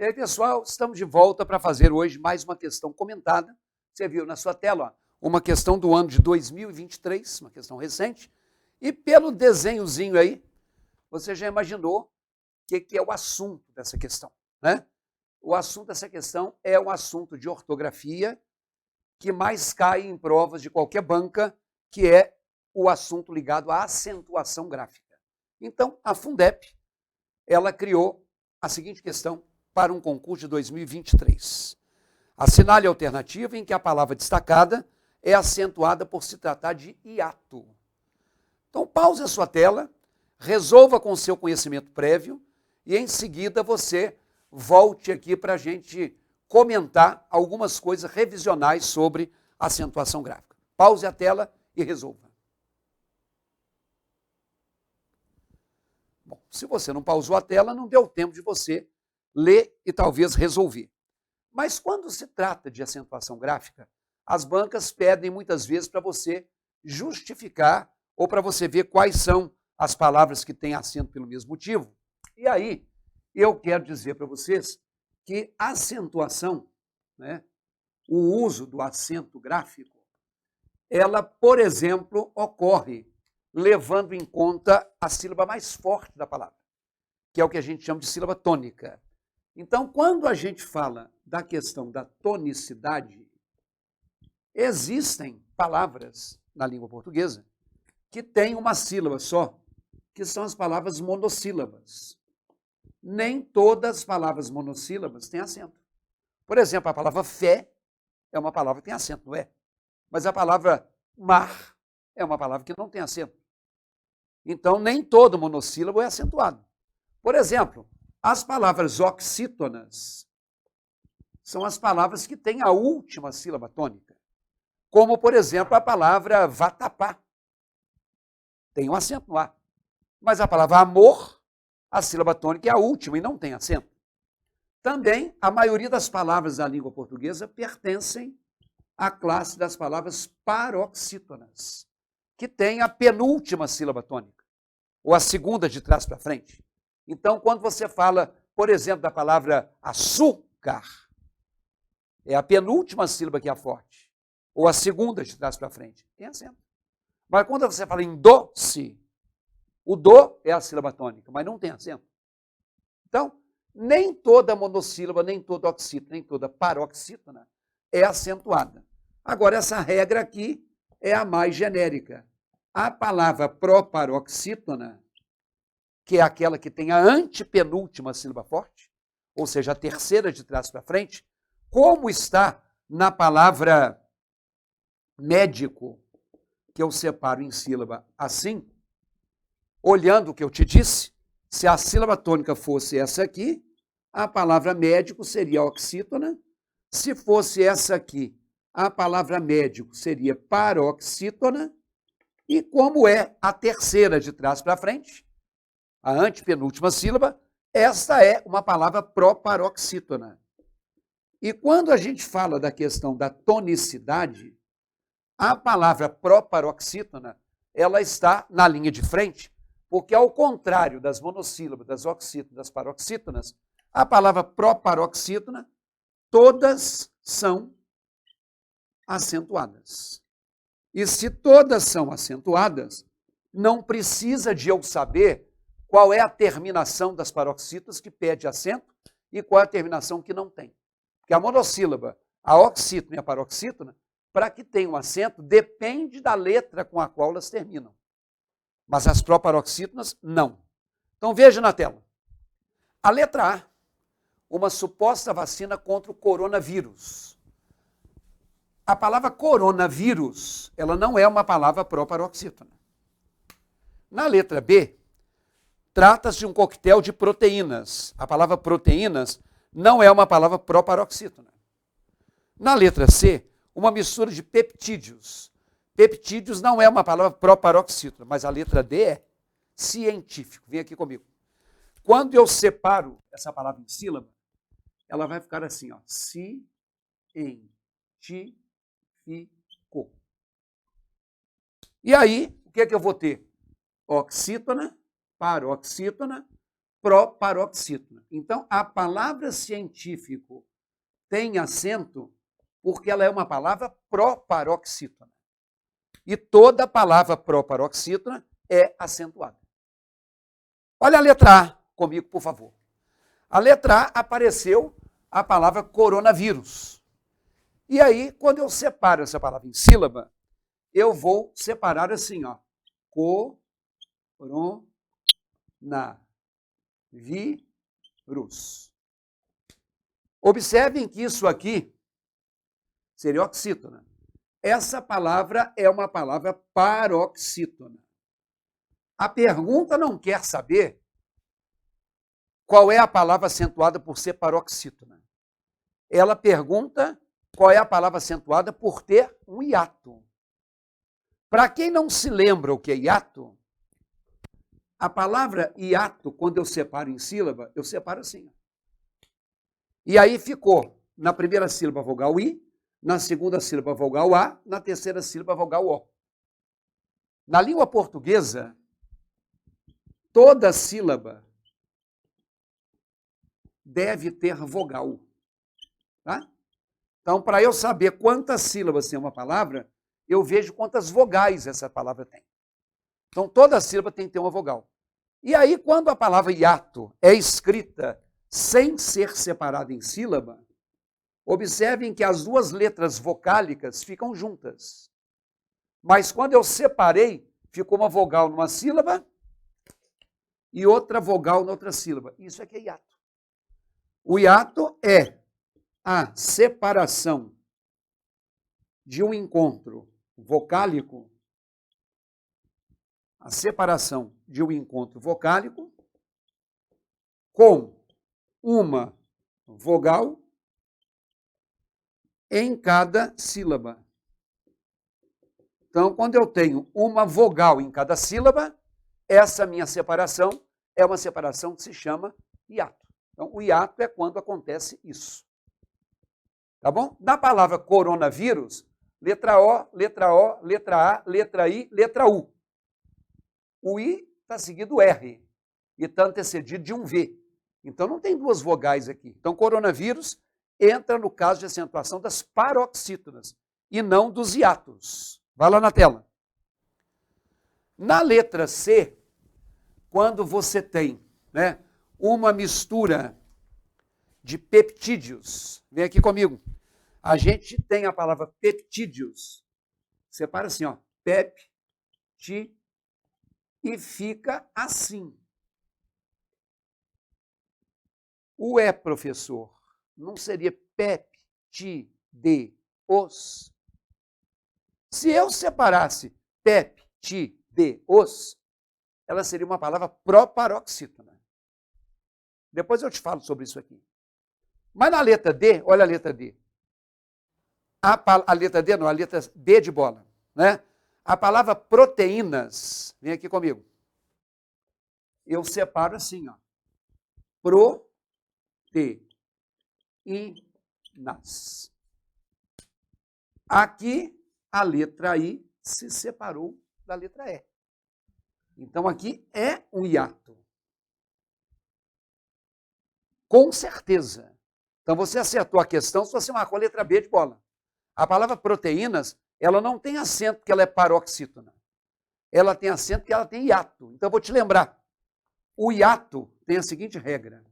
E aí, pessoal, estamos de volta para fazer hoje mais uma questão comentada. Você viu na sua tela, ó, uma questão do ano de 2023, uma questão recente. E pelo desenhozinho aí, você já imaginou o que é o assunto dessa questão, né? O assunto dessa questão é um assunto de ortografia que mais cai em provas de qualquer banca, que é o assunto ligado à acentuação gráfica. Então, a Fundep, ela criou a seguinte questão para um concurso de 2023. Assinale a alternativa em que a palavra destacada é acentuada por se tratar de hiato. Então, pause a sua tela, resolva com o seu conhecimento prévio e, em seguida, você volte aqui para a gente comentar algumas coisas revisionais sobre acentuação gráfica. Pause a tela e resolva. Bom, se você não pausou a tela, não deu tempo de você ler e talvez resolver. Mas quando se trata de acentuação gráfica, as bancas pedem muitas vezes para você justificar ou para você ver quais são as palavras que têm acento pelo mesmo motivo. E aí, eu quero dizer para vocês que a acentuação, né, o uso do acento gráfico, ela, por exemplo, ocorre levando em conta a sílaba mais forte da palavra, que é o que a gente chama de sílaba tônica. Então, quando a gente fala da questão da tonicidade, existem palavras na língua portuguesa que têm uma sílaba só, que são as palavras monossílabas. Nem todas as palavras monossílabas têm acento. Por exemplo, a palavra fé é uma palavra que tem acento, não é? Mas a palavra mar é uma palavra que não tem acento. Então, nem todo monossílabo é acentuado. Por exemplo, as palavras oxítonas são as palavras que têm a última sílaba tônica. Como, por exemplo, a palavra vatapá. Tem um acento no A. Mas a palavra amor, a sílaba tônica é a última e não tem acento. Também, a maioria das palavras da língua portuguesa pertencem à classe das palavras paroxítonas, que tem a penúltima sílaba tônica, ou a segunda de trás para frente. Então, quando você fala, por exemplo, da palavra açúcar, é a penúltima sílaba que é a forte, ou a segunda de trás para frente, tem acento. Mas quando você fala em doce, o do é a sílaba tônica, mas não tem acento. Então, nem toda monossílaba, nem toda oxítona, nem toda paroxítona é acentuada. Agora, essa regra aqui é a mais genérica. A palavra proparoxítona, que é aquela que tem a antepenúltima sílaba forte, ou seja, a terceira de trás para frente, como está na palavra médico, que eu separo em sílaba assim, olhando o que eu te disse, se a sílaba tônica fosse essa aqui, a palavra médico seria oxítona. Se fosse essa aqui, a palavra médico seria paroxítona. E como é a terceira de trás para frente, a antepenúltima sílaba, esta é uma palavra proparoxítona. E quando a gente fala da questão da tonicidade, a palavra proparoxítona, ela está na linha de frente, porque ao contrário das monossílabas, das oxítonas, das paroxítonas, a palavra proparoxítona, todas são acentuadas. E se todas são acentuadas, não precisa de eu saber qual é a terminação das paroxítonas que pede acento e qual é a terminação que não tem. Porque a monossílaba, a oxítona e a paroxítona, para que tenha um acento, depende da letra com a qual elas terminam. Mas as proparoxítonas, não. Então veja na tela. A letra A, uma suposta vacina contra o coronavírus. A palavra coronavírus, ela não é uma palavra proparoxítona. Na letra B, trata-se de um coquetel de proteínas. A palavra proteínas não é uma palavra proparoxítona. Na letra C, uma mistura de peptídeos. Peptídeos não é uma palavra proparoxítona, mas a letra D é científico. Vem aqui comigo. Quando eu separo essa palavra em sílaba, ela vai ficar assim, ó, científico. E aí, o que é que eu vou ter? Oxítona, paroxítona, proparoxítona. Então, a palavra científico tem acento porque ela é uma palavra proparoxítona. E toda palavra proparoxítona é acentuada. Olha a letra A comigo, por favor. A letra A apareceu a palavra coronavírus. E aí, quando eu separo essa palavra em sílaba, eu vou separar assim, ó. Coronavírus. Observem que isso aqui seria oxítona. Essa palavra é uma palavra paroxítona. A pergunta não quer saber qual é a palavra acentuada por ser paroxítona. Ela pergunta qual é a palavra acentuada por ter um hiato. Para quem não se lembra o que é hiato, a palavra hiato, quando eu separo em sílaba, eu separo assim. E aí ficou na primeira sílaba vogal I, na segunda sílaba vogal A, na terceira sílaba vogal O. Na língua portuguesa, toda sílaba deve ter vogal. Tá? Então, para eu saber quantas sílabas tem uma palavra, eu vejo quantas vogais essa palavra tem. Então, toda sílaba tem que ter uma vogal. E aí, quando a palavra hiato é escrita sem ser separada em sílaba, observem que as duas letras vocálicas ficam juntas. Mas quando eu separei, ficou uma vogal numa sílaba e outra vogal noutra sílaba. Isso é que é hiato. O hiato é a separação de um encontro vocálico, com uma vogal em cada sílaba. Então, quando eu tenho uma vogal em cada sílaba, essa minha separação é uma separação que se chama hiato. Então, o hiato é quando acontece isso. Tá bom? Na palavra coronavírus, letra O, letra O, letra A, letra I, letra U. O I está seguido do R e está antecedido de um V. Então, não tem duas vogais aqui. Então, coronavírus entra no caso de acentuação das paroxítonas e não dos hiatos. Vai lá na tela. Na letra C, quando você tem, né, uma mistura de peptídeos, vem aqui comigo. A gente tem a palavra peptídeos. Separa assim, ó, pepti, e fica assim. Ué, professor, não seria peptideos? Se eu separasse peptideos, ela seria uma palavra proparoxítona. Depois eu te falo sobre isso aqui. Mas na letra D, olha a letra D. A letra D não, a letra B de bola, né? A palavra proteínas, vem aqui comigo. Eu separo assim, ó. Proteínas. Aqui a letra I se separou da letra E. Então aqui é um hiato. Com certeza. Então você acertou a questão se você marcou a letra B de bola. A palavra proteínas, ela não tem acento porque ela é paroxítona. Ela tem acento porque ela tem hiato. Então eu vou te lembrar. O hiato tem a seguinte regra.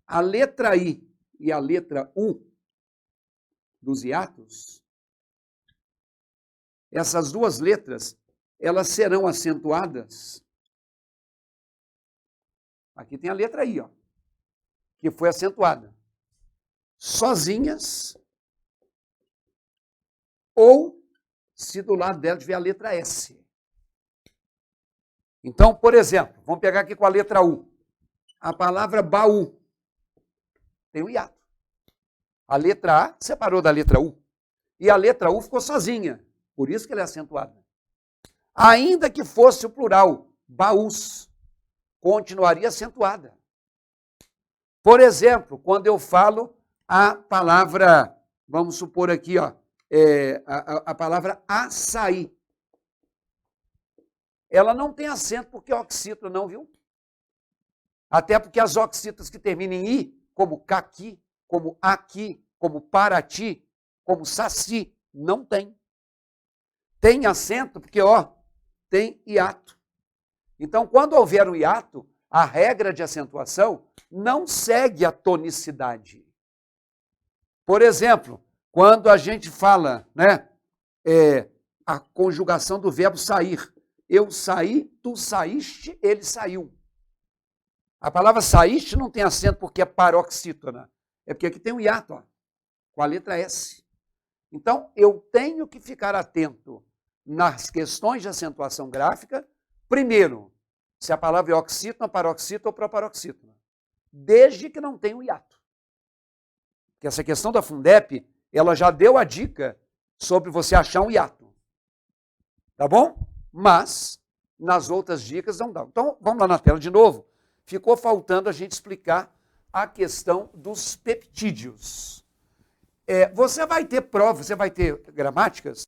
A letra I e a letra U dos hiatos, essas duas letras, elas serão acentuadas. Aqui tem a letra I, ó, que foi acentuada. Sozinhas, ou se do lado dela tiver a letra S. Então, por exemplo, vamos pegar aqui com a letra U. A palavra baú tem um hiato. A letra A separou da letra U. E a letra U ficou sozinha. Por isso que ela é acentuada. Ainda que fosse o plural, baús, continuaria acentuada. Por exemplo, quando eu falo a palavra, vamos supor aqui, ó, a palavra açaí. Ela não tem acento porque é oxítona, não, viu? Até porque as oxitas que terminam em i, como caqui, como aqui, como paraty, como saci, não tem. Tem acento porque, ó, tem hiato. Então, quando houver um hiato, a regra de acentuação não segue a tonicidade. Por exemplo, quando a gente fala, né, a conjugação do verbo sair. Eu saí, tu saíste, ele saiu. A palavra saíste não tem acento porque é paroxítona. É porque aqui tem um hiato, ó, com a letra S. Então, eu tenho que ficar atento nas questões de acentuação gráfica, primeiro, se a palavra é oxítona, paroxítona ou proparoxítona, desde que não tenha um hiato. Porque essa questão da Fundep, ela já deu a dica sobre você achar um hiato. Tá bom? Mas, nas outras dicas não dá. Então, vamos lá na tela de novo. Ficou faltando a gente explicar a questão dos peptídeos. Você vai ter provas, você vai ter gramáticas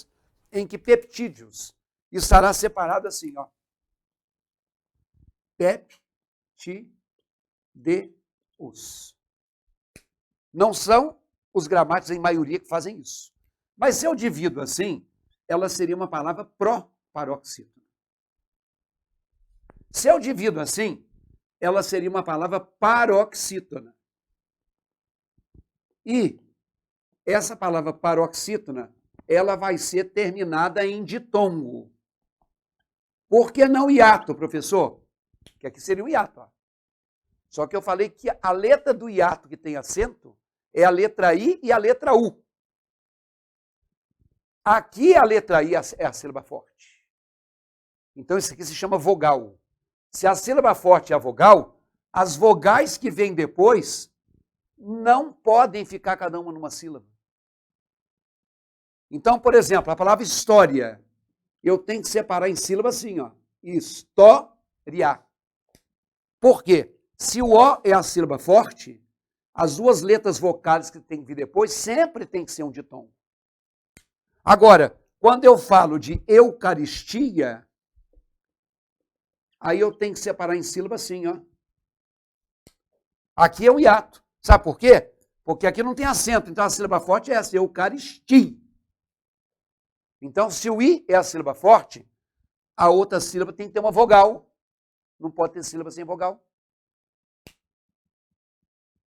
em que peptídeos estará separado assim, ó. Peptídeos. Não são os gramáticos em maioria que fazem isso. Mas se eu divido assim, ela seria uma palavra proparoxítona. Se eu divido assim, ela seria uma palavra paroxítona. E essa palavra paroxítona, ela vai ser terminada em ditongo. Por que não hiato, professor? Que aqui seria um hiato. Ó. Só que eu falei que a letra do hiato que tem acento é a letra I e a letra U. Aqui a letra I é a sílaba forte. Então isso aqui se chama vogal. Se a sílaba forte é a vogal, as vogais que vêm depois não podem ficar cada uma numa sílaba. Então, por exemplo, a palavra história, eu tenho que separar em sílaba assim, ó. História. Por quê? Se o O é a sílaba forte, as duas letras vocais que tem que vir depois sempre tem que ser um ditongo. Agora, quando eu falo de Eucaristia, aí eu tenho que separar em sílaba assim, ó. Aqui é um hiato. Sabe por quê? Porque aqui não tem acento, então a sílaba forte é essa, Eucaristia. Então, se o I é a sílaba forte, a outra sílaba tem que ter uma vogal. Não pode ter sílaba sem vogal.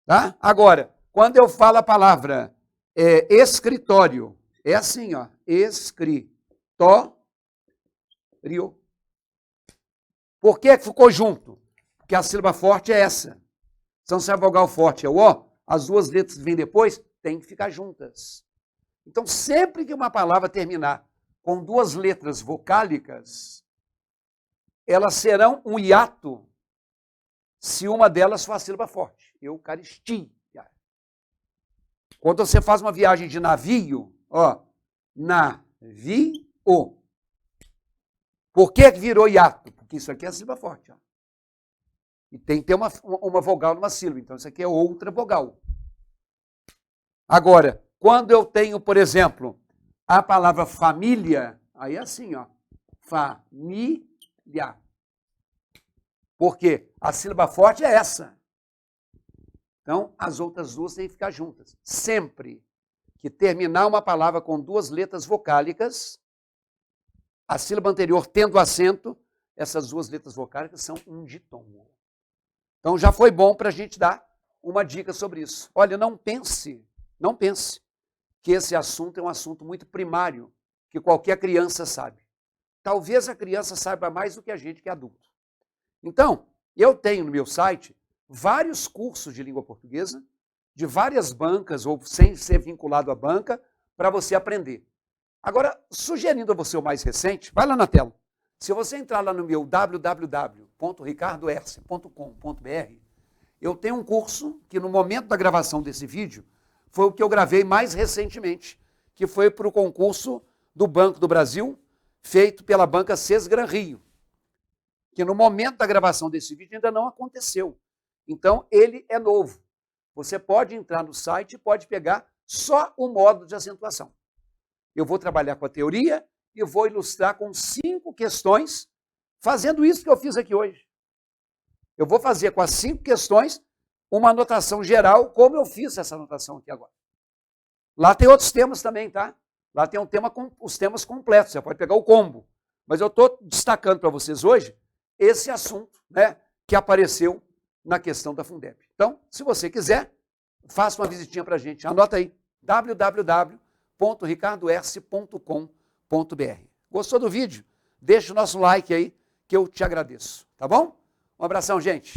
Tá? Agora, quando eu falo a palavra escritório, é assim, ó, escritório. Por que ficou junto? Porque a sílaba forte é essa. Então, se a vogal forte é o O, as duas letras que vêm depois têm que ficar juntas. Então, sempre que uma palavra terminar com duas letras vocálicas, elas serão um hiato se uma delas for a sílaba forte. Eucaristia. Quando você faz uma viagem de navio, ó, navio. Por que virou hiato? Porque isso aqui é a sílaba forte, ó. E tem que ter uma vogal numa sílaba. Então, isso aqui é outra vogal. Agora, quando eu tenho, por exemplo, a palavra família, aí é assim, ó. Família. Por quê? A sílaba forte é essa. Então, as outras duas têm que ficar juntas. Sempre que terminar uma palavra com duas letras vocálicas, a sílaba anterior tendo acento, essas duas letras vocálicas são um ditongo. Então, já foi bom para a gente dar uma dica sobre isso. Olha, não pense que esse assunto é um assunto muito primário, que qualquer criança sabe. Talvez a criança saiba mais do que a gente que é adulto. Então, eu tenho no meu site vários cursos de língua portuguesa, de várias bancas, ou sem ser vinculado à banca, para você aprender. Agora, sugerindo a você o mais recente, vai lá na tela. Se você entrar lá no meu www.ricardoerce.com.br, eu tenho um curso que no momento da gravação desse vídeo, foi o que eu gravei mais recentemente, que foi para o concurso do Banco do Brasil, feito pela banca Sesgran Rio, que no momento da gravação desse vídeo ainda não aconteceu. Então, ele é novo. Você pode entrar no site e pode pegar só o módulo de acentuação. Eu vou trabalhar com a teoria e vou ilustrar com 5 questões, fazendo isso que eu fiz aqui hoje. Eu vou fazer com as 5 questões uma anotação geral, como eu fiz essa anotação aqui agora. Lá tem outros temas também, tá? Lá tem um tema com os temas completos, você pode pegar o combo. Mas eu estou destacando para vocês hoje esse assunto, né, que apareceu na questão da Fundeb. Então, se você quiser, faça uma visitinha para a gente. Anota aí, www.ricardoerce.com.br. Gostou do vídeo? Deixa o nosso like aí, que eu te agradeço. Tá bom? Um abração, gente.